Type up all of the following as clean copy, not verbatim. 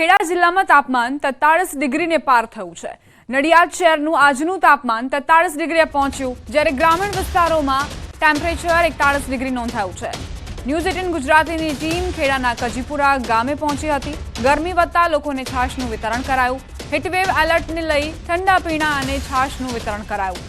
ખેડા જિલ્લામાં તાપમાન 43 ડિગ્રીને પાર થયું છે। નડિયાદ શહેરનું આજનું તાપમાન 43 ડિગ્રીએ પહોંચ્યું, જ્યારે ગ્રામીણ વિસ્તારોમાં ટેમ્પરેચર 41 ડિગ્રી નોંધાયું છે। ન્યૂઝ 18 ગુજરાતીની ટીમ ખેડાના કજીપુરા ગામે પહોંચી હતી। ગરમી વધતા લોકોને છાશનું વિતરણ કરાયું। હીટવેવ એલર્ટને લઈ ઠંડા પીણા અને છાશનું વિતરણ કરાયું।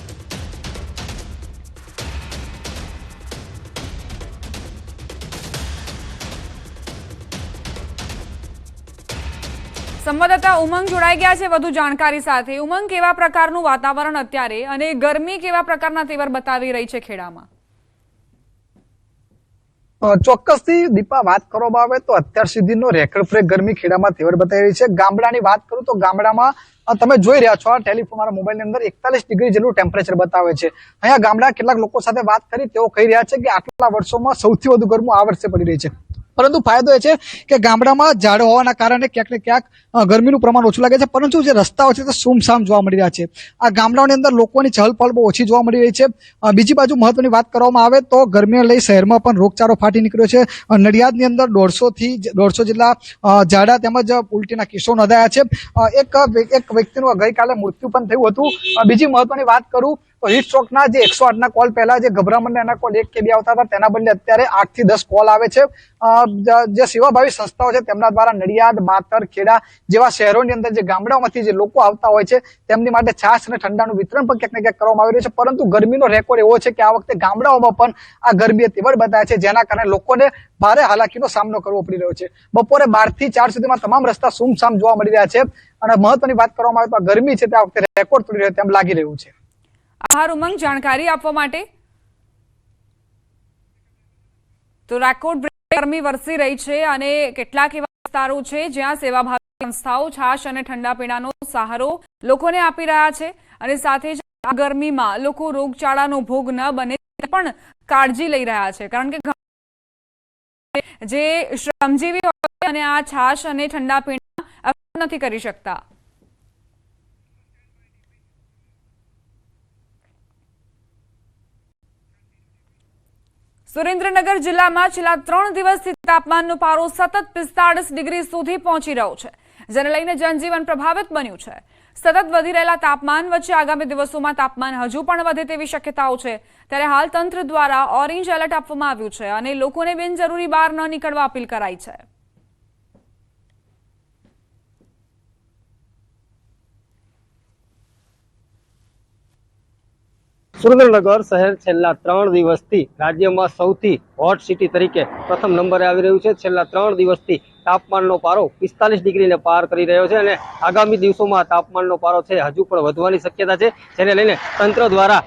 સંવાદદાતા ઉમંગ જોડાઈ ગયા છે વધુ જાણકારી સાથે। ઉમંગ, કેવા પ્રકારનું વાતાવરણ અત્યારે અને ગરમી કેવા પ્રકારના તેવર બતાવી રહી છે ખેડામાં? ચોક્કસથી દીપા, વાત કરવામાં આવે તો અત્યાર સુધીનો રેકોર્ડ બ્રેક ગરમી ખેડામાં તેવર બતાવી રહી છે। ગામડાની વાત કરું તો ગામડામાં તમે જોઈ રહ્યા છો, આ ટેલિફોન મારા મોબાઈલની અંદર 41 ડિગ્રી જેટલું ટેમ્પરેચર બતાવે છે। અહીંયા ગામડા કેટલાક લોકો સાથે વાત કરી, તેઓ કહી રહ્યા છે કે આટલા વર્ષોમાં સૌથી વધુ ગરમી આ વર્ષે પડી રહી છે। પરંતુ ફાયદો એ છે કે ગામડામાં ઝાડ હોવાના કારણે ક્યાંક ને ક્યાંક ગરમીનું પ્રમાણ ઓછું લાગે છે, પરંતુ જે રસ્તાઓ છે તે સુમસામ જોવા મળી રહ્યા છે। આ ગામડાઓની અંદર લોકોની ચહલપહલ બહુ ઓછી જોવા મળી રહી છે। બીજી બાજુ મહત્વની વાત કરવામાં આવે તો ગરમીને લઈ શહેરમાં પણ રોગચાળો ફાટી નીકળ્યો છે। નડિયાદની અંદર 150 થી 150 જેટલા ઝાડા તેમજ ઉલટીના કિસ્સો નોંધાયા છે। એક વ્યક્તિનું ગઈકાલે મૃત્યુ પણ થયું હતું। બીજી મહત્વની વાત કરું તો હીટ સ્ટ્રોકના જે 108ના કોલ પહેલા જે ગભરામણના એના કોલ 1 કે 2 આવતા હતા, તેના બદલે અત્યારે 8 થી 10 કોલ આવે છે। જે સેવાભાવી સંસ્થાઓ છે તેમના દ્વારા નડિયાદ, માતર, ખેડા જેવા શહેરોની અંદર જે ગામડાઓમાંથી જે લોકો આવતા હોય છે તેમની માટે છાશ અને ઠંડાનું વિતરણ પણ ક્યાંક ને ક્યાંક કરવામાં આવી રહ્યું છે। પરંતુ ગરમીનો રેકોર્ડ એવો છે કે આ વખતે ગામડાઓમાં પણ આ ગરમીએ તેવર બતાવ્યા છે, જેના કારણે લોકોને ભારે હાલાકીનો સામનો કરવો પડી રહ્યો છે। બપોરે 12 થી 4 સુધીમાં તમામ રસ્તા સુમસામ જોવા મળી રહ્યા છે અને મહત્વની વાત કરવામાં આવે તો આ ગરમી છે તે આ વખતે રેકોર્ડ તોડી રહ્યો તેમ લાગી રહ્યું છે। આભાર ઉમંગ, જાણકારી આપવા માટે। તો રેકોર્ડ બ્રેક ગરમી વરસી રહી છે અને કેટલાક એવા વિસ્તારો છે જ્યાં સેવાભાવી સંસ્થાઓ છાશ અને ઠંડા પીણાનો સહારો લોકોને આપી રહ્યા છે અને સાથે જ આ ગરમીમાં લોકો રોગચાળાનો ભોગ ન બને પણ કાળજી લઈ રહ્યા છે, કારણ કે જે શ્રમજીવી હોય અને આ છાશ અને ઠંડા પીણા અફોર્ડ નથી કરી શકતા। સુરેન્દ્રનગર જિલ્લામાં છેલ્લા 3 દિવસથી તાપમાનનો પારો સતત 45 ડિગ્રી સુધી પહોંચી રહ્યો છે, જેને લઈને જનજીવન પ્રભાવિત બન્યું છે। સતત વધી રહેલા તાપમાન વચ્ચે આગામી દિવસોમાં તાપમાન હજુ પણ વધે તેવી શક્યતાઓ છે, ત્યારે હાલ તંત્ર દ્વારા ઓરેન્જ એલર્ટ આપવામાં આવ્યું છે અને લોકોને બિનજરૂરી બહાર ન નીકળવા અપીલ કરાઈ છે। સુરેન્દ્રનગર શહેર છેલ્લા 3 દિવસથી રાજ્યમાં સૌથી હોટ સિટી તરીકે પ્રથમ નંબરે આવી રહ્યું છે। છેલ્લા 3 દિવસથી તાપમાનનો પારો 45 ડિગ્રીને પાર કરી રહ્યો છે અને આગામી દિવસોમાં તાપમાનનો પારો છે હજુ પણ વધવાની શક્યતા છે, જેને લઈને તંત્ર દ્વારા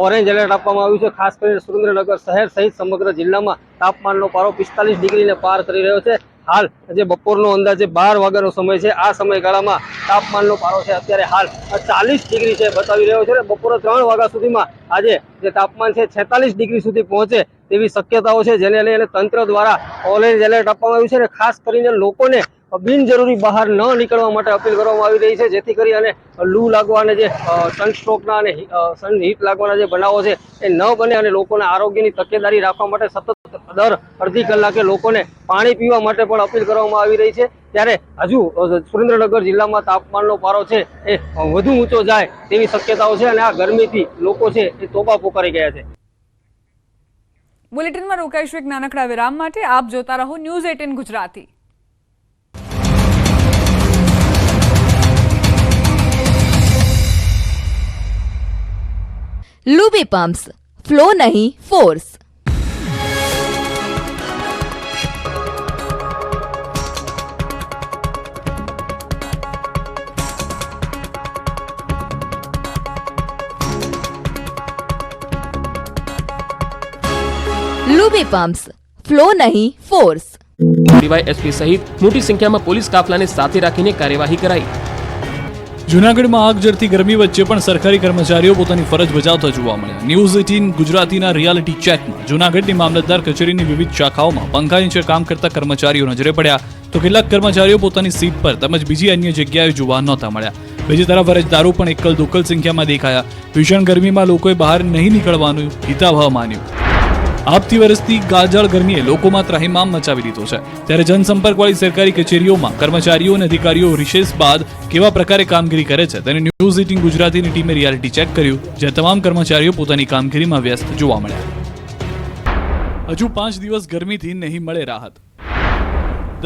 ઓરેન્જ એલર્ટ આપવામાં આવ્યું છે। ખાસ કરીને સુરેન્દ્રનગર શહેર સહિત સમગ્ર જિલ્લામાં તાપમાનનો પારો 45 ડિગ્રીને પાર કરી રહ્યો છે। હાલ જે બપોરનો અંદાજે 12 વાગ્યાનો સમય છે, આ સમયગાળામાં તાપમાનનો પારો છે અત્યારે હાલ 40 ડિગ્રી છે બતાવી રહ્યો છે। બપોરે 3 વાગ્યા સુધીમાં આજે જે તાપમાન છે 46 ડિગ્રી સુધી પહોંચે તેવી શક્યતાઓ છે, જેને લઈને તંત્ર દ્વારા ઓરેન્જ એલર્ટ આપવામાં આવ્યું છે અને ખાસ કરીને લોકોને બિનજરૂરી બહાર ન નીકળવા માટે અપીલ કરવામાં આવી રહી છે, જેથી કરી અને લૂ લાગવા અને જે સનસ્ટ્રોકના અને સન હીટ લાગવાના જે બનાવો છે એ ન બને અને લોકોના આરોગ્યની તકેદારી રાખવા માટે સતત દર અડધી કલાકે લોકોને પાણી પીવા માટે પણ અપીલ કરવામાં આવી રહી છે। ત્યારે હજુ સુરેન્દ્રનગર જિલ્લામાં તાપમાનનો પારો છે એ વધુ ઊંચો જાય તેવી શક્યતાઓ છે અને આ ગરમીથી લોકો છે એ તોબા પોકારી ગયા છે। બુલેટિનમાં રોકાઈશું એક નાનકડા વિરામ માટે। આપ જોતા રહો news 18 Gujarati. Luby pumps, flow नहीं फोर्स। लूबी पंप्स, फ्लो नहीं फोर्स। ડીવાયએસપી સહિત મોટી સંખ્યામાં પોલીસ કાફલાને સાથે રાખીને કાર્યવાહી કરાઈ। જૂનાગઢમાં આગ ઝરતી ગરમી વચ્ચે પણ સરકારી કર્મચારીઓ પોતાની ફરજ બજાવતા જોવા મળ્યા। ન્યૂઝ 18 ગુજરાતીના રિયાલિટી ચેકમાં જૂનાગઢની મામલતદાર કચેરીની વિવિધ શાખાઓમાં પંખા નીચે કામ કરતા કર્મચારીઓ નજરે પડ્યા, તો કેટલાક કર્મચારીઓ પોતાની સીટ પર તેમજ બીજી અન્ય જગ્યાએ જોવા નહોતા મળ્યા। બીજી તરફ અરજદારો પણ એકલ દોકલ સંખ્યામાં દેખાયા। ભીષણ ગરમીમાં લોકોએ બહાર નહીં નીકળવાનું હિતાવહ માન્યું। આપતી વરસતી ગાજળ ગરમીએ લોકોમાં ત્રાહિમામ મચાવી દીધો છે ત્યારે જનસંપર્કવાળી સરકારી કચેરીઓમાં કર્મચારીઓ અને અધિકારીઓ રિસેસ બાદ કેવા પ્રકારે કામગીરી કરે છે તેને ન્યૂઝ 18 ગુજરાતીની ટીમે રિયાલિટી ચેક કર્યું જ્યાં તમામ કર્મચારીઓ પોતાની કામગીરીમાં વ્યસ્ત જોવા મળ્યા. હજુ 5 દિવસ ગરમીથી નહીં મળે રાહત.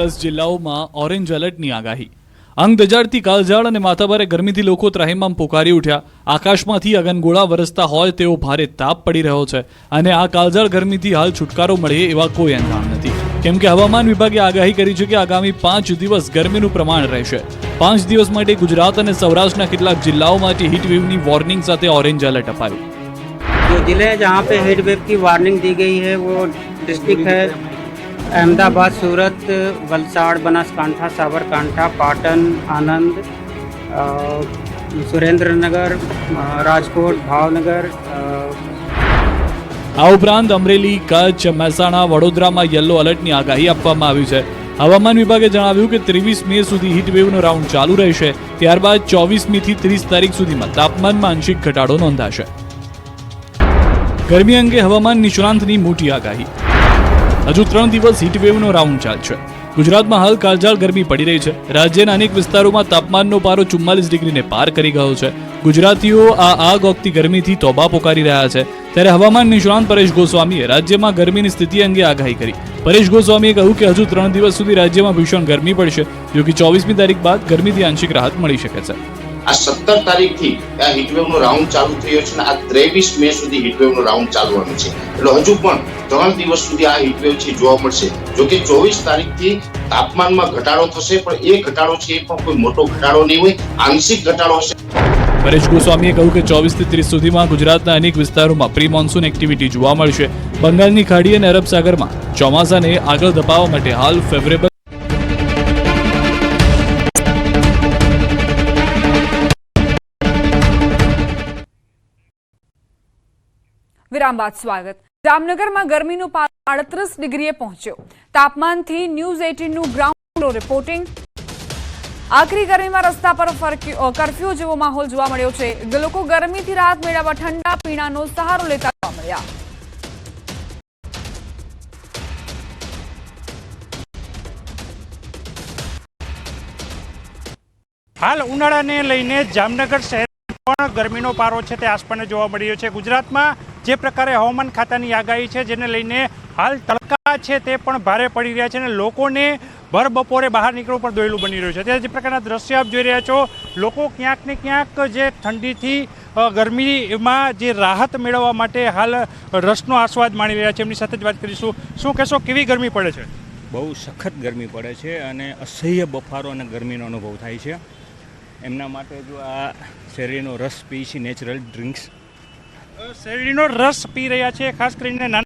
10 જિલ્લાઓમાં ઓરેન્જ એલર્ટની આગાહી. અંગ દજાડતી કાળઝાળ અને માથાભારે ગરમીથી લોકો ત્રાહિમામ પોકારી ઉઠ્યા. આકાશમાંથી અગનગોળા વરસતા હોય તેવો ભારે તાપ પડી રહ્યો છે અને આ કાળઝાળ ગરમીથી હાલ છુટકારો મળે એવા કોઈ અંધાણ નથી કેમ કે હવામાન વિભાગે આગાહી કરી છે કે આગામી 5 દિવસ ગરમીનું પ્રમાણ રહેશે. 5 દિવસ માટે ગુજરાત અને સૌરાષ્ટ્રના કેટલાક જિલ્લાઓ માટે હીટવેવની વોર્નિંગ સાથે ઓરેન્જ એલર્ટ અપાયું. जो जिले जहाँ पे हीट वेव की वार्निंग दी गई है वो डिस्ट्रिक्ट है अहमदाबाद, सूरत, वलसाड़, बनासकांठा, साबरकांठा, पाटन, आनंद, सुरेंद्रनगर, राजकोट, भावनगर. આ ઉપરાંત અમરેલી, કચ્છ, મહેસાણા, વડોદરામાં યલો એલર્ટની આગાહી આપવામાં આવી છે. હવામાન વિભાગે જણાવ્યું કે 23 મે સુધી હીટવેવનો રાઉન્ડ ચાલુ રહેશે. ત્યારબાદ 24 મીથી 30 તારીખ સુધીમાં તાપમાનમાં આંશિક ઘટાડો નોંધાશે. ગરમી અંગે હવામાન નિષ્ણાંતની મોટી આગાહી. હજુ 3 દિવસ હીટવેવનો રાઉન્ડ ચાલશે. ગુજરાતમાં હાલ કાળઝાળ ગરમી પડી રહી છે. રાજ્યના અનેક વિસ્તારોમાં તાપમાનનો પારો 44 ડિગ્રીને પાર કરી ગયો છે. ગુજરાતીઓ આ આગ ઓગતી ગરમીથી તોબા પોકારી રહ્યા છે ત્યારે હવામાન નિષ્ણાંત પરેશ ગોસ્વામીએ રાજ્યમાં ગરમીની સ્થિતિ અંગે આગાહી કરી. પરેશ ગોસ્વામીએ કહ્યું કે હજુ 3 દિવસ સુધી રાજ્યમાં ભીષણ ગરમી પડશે જો કે 24મી તારીખ બાદ ગરમીથી આંશિક રાહત મળી શકે છે. આ 17 તારીખથી આ હીટવેવ નો રાઉન્ડ ચાલુ થયો છે અને આ 23 મે સુધી હીટવેવ નો રાઉન્ડ ચાલવાનો છે એટલે હજુ પણ 3 દિવસ સુધી આ હીટવેવ છે જોવા મળશે. જો કે 24 તારીખથી તાપમાનમાં ઘટાડો થશે પણ એ ઘટાડો છે એ પણ કોઈ મોટો ઘટાડો નહીં હોય, આંશિક ઘટાડો હશે. પરેશ ગોસ્વામીએ કહ્યું કે 24 થી 30 સુધીમાં ગુજરાતના અનેક વિસ્તારોમાં પ્રી મોન્સૂન એક્ટિવિટી જોવા મળશે. બંગાળની ખાડી અને અરબ સાગરમાં ચોમાસાને આગળ ધપાવવા માટે હાલ ફેવરેબલ વિરામ બાદ સ્વાગત. જામનગરમાં ગરમીનો પારો 38 ડિગ્રીએ પહોંચ્યો. તાપમાનથી ન્યૂઝ 18 નું ગ્રાઉન્ડ રિપોર્ટિંગ. આખરી ગરમીમાં રસ્તા પર કર્ફ્યુ જેવો માહોલ જોવા મળ્યો છે. લોકો ગરમીથી રાહત મેળવવા ઠંડા પીણાનો સહારો લેતા જોવા મળ્યા. હાલ ઉનાળાને લઈને જામનગર શહેર પણ ગરમીનો પારો છે તે આસપાને જોવા મળી રહ્યો છે. ગુજરાતમાં જે પ્રકારે હવામાન ખાતાની આગાહી છે જેને લઈને હાલ તડકા છે તે પણ ભારે પડી રહ્યા છે અને લોકોને ભર બપોરે બહાર નીકળવું પણ દોયલું બની રહ્યું છે. અત્યારે જે પ્રકારના દ્રશ્ય આપ જોઈ રહ્યા છો, લોકો ક્યાંક ને ક્યાંક જે ઠંડીથી ગરમીમાં જે રાહત મેળવવા માટે હાલ રસનો આસ્વાદ માણી રહ્યા છે. એમની સાથે જ વાત કરીશું. શું કહેશો, કેવી ગરમી પડે છે? બહુ સખત ગરમી પડે છે અને અસહ્ય બફારો અને ગરમીનો અનુભવ થાય છે. એમના માટે જો આ શેરડીનો રસ પી છે, નેચરલ ડ્રિંક્સ શેરડીનો રસ પી રહ્યા છે. ખાસ કરીને નાના